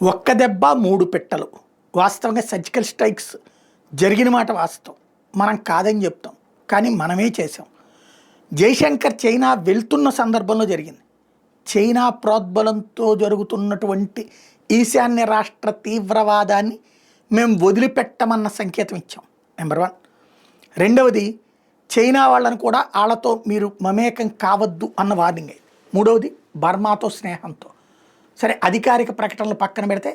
ఒక్క దెబ్బ మూడు పిట్టలు. వాస్తవంగా సర్జికల్ స్ట్రైక్స్ జరిగిన మాట వాస్తవం. మనం కాదని చెప్తాం, కానీ మనమే చేసాం. జైశంకర్ చైనా వెళ్తున్న సందర్భంలో జరిగింది. చైనా ప్రోద్బలంతో జరుగుతున్నటువంటి ఈశాన్య రాష్ట్ర తీవ్రవాదాన్ని మేము వదిలిపెట్టమన్న సంకేతం ఇచ్చాం. నెంబర్ 1. రెండవది, చైనా వాళ్ళని కూడా వాళ్ళతో మీరు మమేకం కావద్దు అన్న వార్నింగ్ అయింది. మూడవది, బర్మాతో స్నేహంతో. సరే, అధికారిక ప్రకటనలు పక్కన పెడితే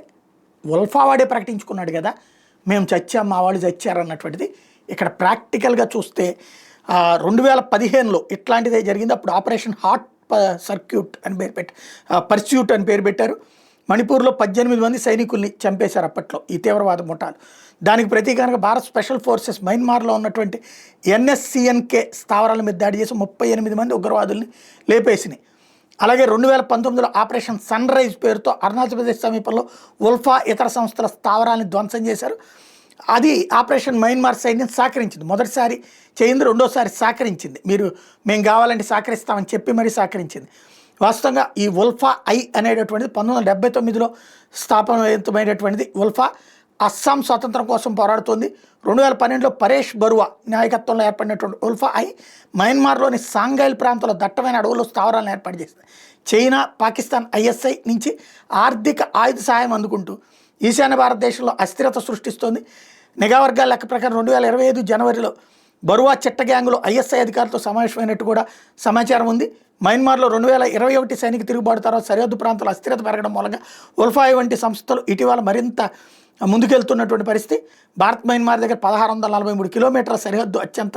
ఉల్ఫావాడే ప్రకటించుకున్నాడు కదా, మేము చచ్చాం, మా వాళ్ళు చచ్చారు అన్నటువంటిది. ఇక్కడ ప్రాక్టికల్గా చూస్తే 2015లో ఇట్లాంటిదే జరిగింది. అప్పుడు ఆపరేషన్ హాట్ సర్క్యూట్ అని పేరు పర్స్యూట్ అని పేరు పెట్టారు. మణిపూర్లో 18 మంది సైనికుల్ని చంపేశారు అప్పట్లో ఈ తీవ్రవాద ముఠాలు. దానికి ప్రతీకారంగా భారత్ స్పెషల్ ఫోర్సెస్ మయన్మార్లో ఉన్నటువంటి NSCNK స్థావరాల మీద దాడి చేసి 38 మంది ఉగ్రవాదుల్ని లేపేసినాయి. అలాగే 2019లో ఆపరేషన్ సన్ రైజ్ పేరుతో అరుణాచల్ ప్రదేశ్ సమీపంలో ఉల్ఫా ఇతర సంస్థల స్థావరాలను ధ్వంసం చేశారు. అది ఆపరేషన్ మయన్మార్ సైన్యం సహకరించింది. మొదటిసారి చేయింది, రెండోసారి సహకరించింది. మేము కావాలంటే సహకరిస్తామని చెప్పి మరీ సహకరించింది. వాస్తవంగా ఈ ఉల్ఫా ఐ అనేటటువంటిది 1979లో స్థాపనమైనటువంటిది. ఉల్ఫా అస్సాం స్వాతంత్రం కోసం పోరాడుతోంది. 2012లో పరేష్ బరువా నాయకత్వంలో ఏర్పడినటువంటి ఉల్ఫా ఐ మయన్మార్లోని సాంగైల్ ప్రాంతంలో దట్టమైన అడవుల్లో స్థావరాలను ఏర్పాటు చేసింది. చైనా, పాకిస్తాన్ ISI నుంచి ఆర్థిక ఆయుధ సహాయం అందుకుంటూ ఈశాన్య భారతదేశంలో అస్థిరత సృష్టిస్తోంది. నిఘా వర్గాల లెక్క ప్రకారం 2025 జనవరిలో బరువా చిట్ట గ్యాంగులో ISI అధికారులతో సమావేశమైనట్టు కూడా సమాచారం ఉంది. మయన్మార్లో 2021 సైనిక తిరుగుబాటు తర్వాత సరిహద్దు ప్రాంతాల్లో అస్థిరత పెరగడం మూలంగా ఉల్ఫాయ్ వంటి సంస్థలు ఇటీవల మరింత ముందుకెళ్తున్నటువంటి పరిస్థితి. భారత్ మయన్మార్ దగ్గర 1643 కిలోమీటర్ల సరిహద్దు అత్యంత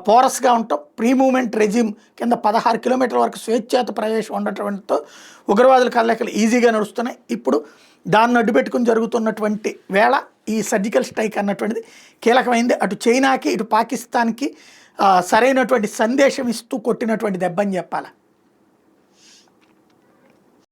పోరస్గా ఉంటాం. ప్రీ మూవ్మెంట్ రెజిమ్ కింద 16 కిలోమీటర్ల వరకు స్వేచ్ఛాత ప్రవేశం ఉండటంతో ఉగ్రవాదుల కదలికలు ఈజీగా నడుస్తున్నాయి. ఇప్పుడు దాన్ని అడ్డుపెట్టుకుని జరుగుతున్నటువంటి వేళ ఈ సర్జికల్ స్ట్రైక్ అన్నటువంటిది కీలకమైంది. అటు చైనాకి, ఇటు పాకిస్తాన్కి సరైనటువంటి సందేశం ఇస్తూ కొట్టినటువంటి దెబ్బని చెప్పాలి.